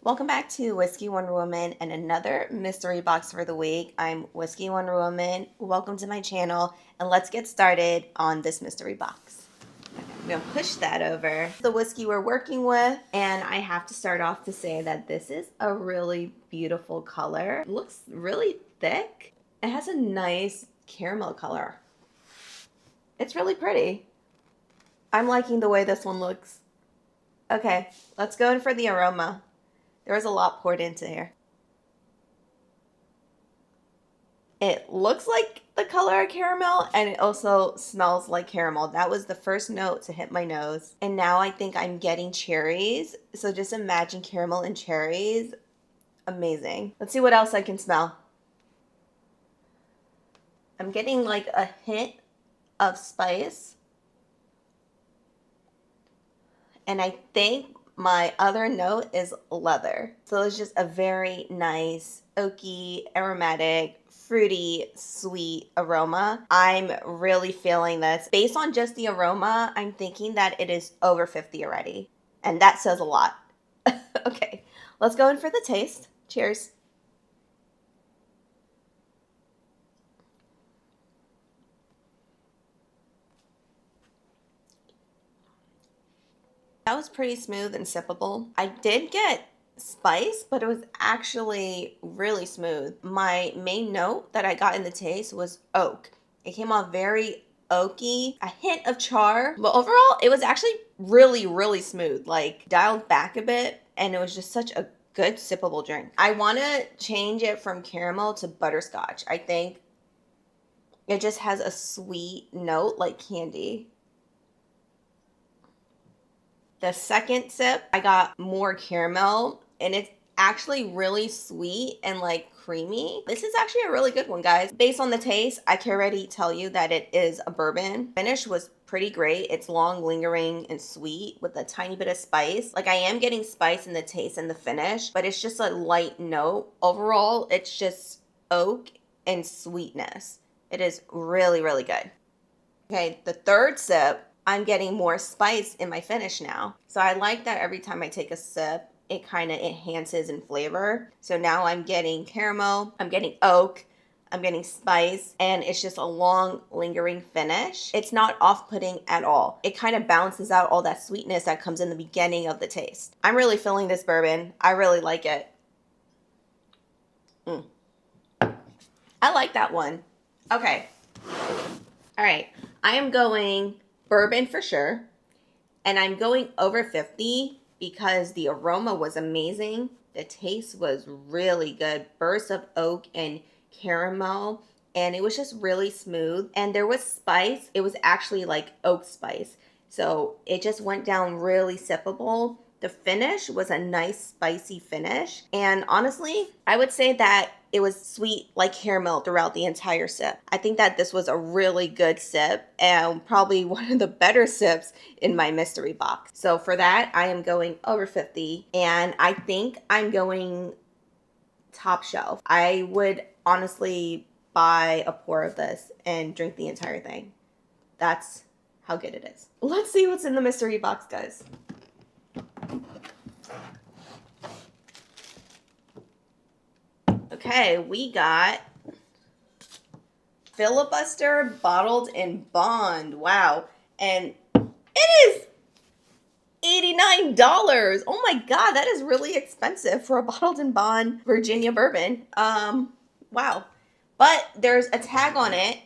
Welcome back to Whiskey Wonder Woman and another mystery box for the week. I'm Whiskey Wonder Woman. Welcome to my channel and let's get started on this mystery box. Okay, I'm going to push that over. The whiskey we're working with, and I have to start off to say that this is a really beautiful color. It looks really thick. It has a nice caramel color. It's really pretty. I'm liking the way this one looks. Okay, let's go in for the aroma. There was a lot poured into here. It looks like the color of caramel and it also smells like caramel. That was the first note to hit my nose. And now I think I'm getting cherries. So just imagine caramel and cherries. Amazing. Let's see what else I can smell. I'm getting like a hint of spice. And I think my other note is leather. So it's just a very nice, oaky, aromatic, fruity, sweet aroma. I'm really feeling this. Based on just the aroma, I'm thinking that it is over 50 already. And that says a lot. Okay, let's go in for the taste. Cheers. That was pretty smooth and sippable. I did get spice, but it was actually really smooth. My main note that I got in the taste was oak. It came off very oaky, a hint of char, but overall it was actually really smooth, like dialed back a bit, and it was just such a good sippable drink. I want to change it from caramel to butterscotch. I think it just has a sweet note like candy. The second sip, I got more caramel, and it's actually really sweet and like creamy. This is actually a really good one, guys. Based on the taste, I can already tell you that it is a bourbon. Finish was pretty great. It's long, lingering, and sweet with a tiny bit of spice. Like I am getting spice in the taste and the finish, but it's just a light note. Overall, it's just oak and sweetness. It is really good. Okay, the third sip, I'm getting more spice in my finish now. So I like that every time I take a sip, it kind of enhances in flavor. So now I'm getting caramel, I'm getting oak, I'm getting spice, and it's just a long, lingering finish. It's not off-putting at all. It kind of balances out all that sweetness that comes in the beginning of the taste. I'm really feeling this bourbon. I really like it. I like that one. Okay. All right. I am going bourbon for sure, and I'm going over 50 because the aroma was amazing. The taste was really good. Bursts of oak and caramel, and it was just really smooth. And there was spice. It was actually like oak spice. So it just went down really sippable. The finish was a nice spicy finish. And honestly, I would say that it was sweet like caramel throughout the entire sip. I think that this was a really good sip and probably one of the better sips in my mystery box. So for that, I am going over 50, and I think I'm going top shelf. I would honestly buy a pour of this and drink the entire thing. That's how good it is. Let's see what's in the mystery box, guys. Okay, we got Filibuster Bottled in Bond. Wow. And it is $89. Oh my God, that is really expensive for a bottled in bond Virginia bourbon. Wow. But there's a tag on it.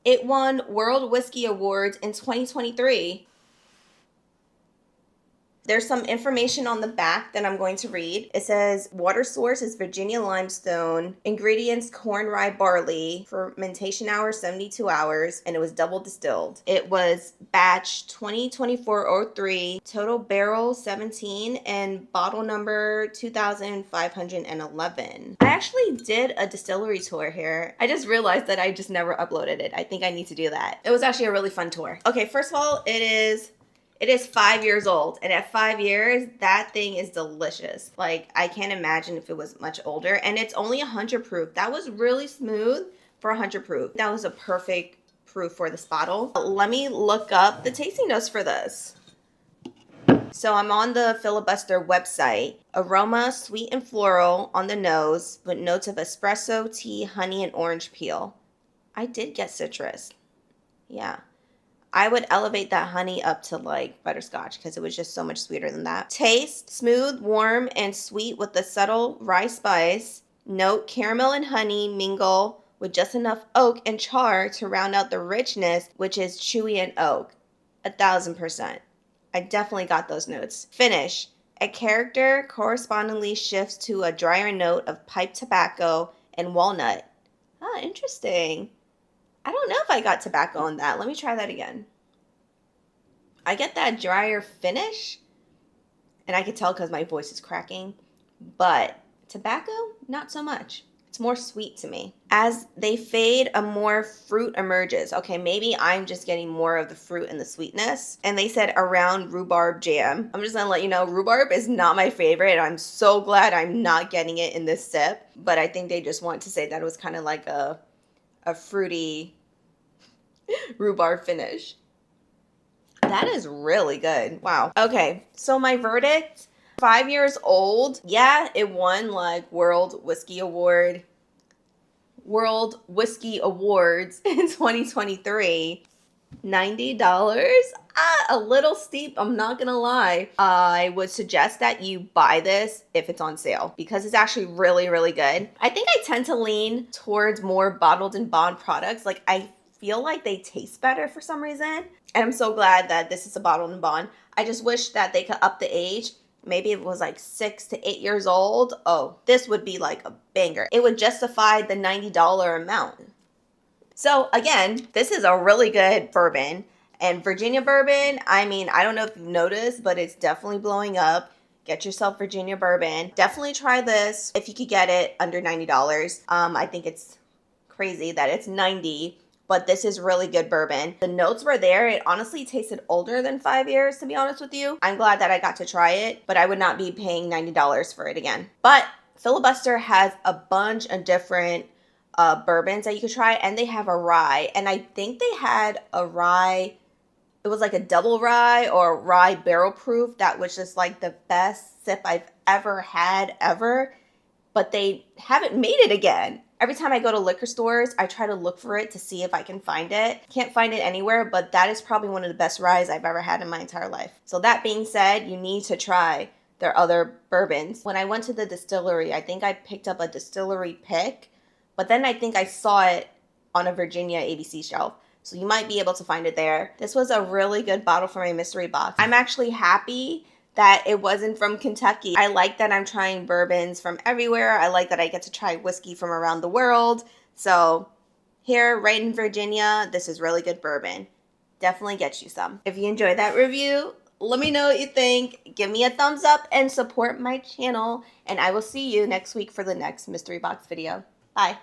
It won World Whiskey Awards in 2023. There's some information on the back that I'm going to read. It says water source is Virginia limestone, ingredients corn, rye, barley, fermentation hour 72 hours, and it was double distilled. It was batch 2024-03, total barrel 17, and bottle number 2511. I actually did a distillery tour here. I just realized that I just never uploaded it. I think I need to do that. It was actually a really fun tour. Okay, first of all, it is 5 years old, and at 5 years, that thing is delicious. Like, I can't imagine if it was much older, and it's only 100 proof. That was really smooth for 100 proof. That was a perfect proof for this bottle. Let me look up the tasting notes for this. So I'm on the Filibuster website. Aroma, sweet and floral on the nose with notes of espresso, tea, honey, and orange peel. I did get citrus. Yeah. I would elevate that honey up to like butterscotch because it was just so much sweeter than that. Taste, smooth, warm, and sweet with a subtle rye spice. Note, caramel and honey mingle with just enough oak and char to round out the richness, which is chewy and oak. 1,000%. I definitely got those notes. Finish. A character correspondingly shifts to a drier note of pipe tobacco and walnut. Ah, interesting. I don't know if I got tobacco in that. Let me try that again. I get that drier finish, and I could tell because my voice is cracking, but tobacco, not so much. It's more sweet to me. As they fade, a more fruit emerges. Okay, maybe I'm just getting more of the fruit and the sweetness. And they said around rhubarb jam. I'm just gonna let you know, rhubarb is not my favorite, and I'm so glad I'm not getting it in this sip. But I think they just want to say that it was kind of like a fruity rhubarb finish. That is really good. Wow. Okay, so my verdict, 5 years old. Yeah, it won like World Whiskey Awards in 2023. $90? A little steep, I'm not gonna lie. I would suggest that you buy this if it's on sale because it's actually really, really good. I think I tend to lean towards more bottled and bond products. Like I feel like they taste better for some reason. And I'm so glad that this is a bottled and bond. I just wish that they could up the age. Maybe if it was like 6 to 8 years old. Oh, this would be like a banger. It would justify the $90 amount. So again, this is a really good bourbon. And Virginia bourbon, I mean, I don't know if you've noticed, but it's definitely blowing up. Get yourself Virginia bourbon. Definitely try this if you could get it under $90. I think it's crazy that it's $90, but this is really good bourbon. The notes were there. It honestly tasted older than 5 years, to be honest with you. I'm glad that I got to try it, but I would not be paying $90 for it again. But Filibuster has a bunch of different bourbons that you could try, and they have a rye. And I think they had a rye, it was like a double rye or rye barrel proof that was just like the best sip I've ever had ever, but they haven't made it again. Every time I go to liquor stores, I try to look for it to see if I can find it. Can't find it anywhere, but that is probably one of the best ryes I've ever had in my entire life. So that being said, you need to try their other bourbons. When I went to the distillery, I think I picked up a distillery pick, but then I think I saw it on a Virginia ABC shelf. So you might be able to find it there. This was a really good bottle for my mystery box. I'm actually happy that it wasn't from Kentucky. I like that I'm trying bourbons from everywhere. I like that I get to try whiskey from around the world. So here, right in Virginia, this is really good bourbon. Definitely get you some. If you enjoyed that review, let me know what you think. Give me a thumbs up and support my channel. And I will see you next week for the next mystery box video. Bye.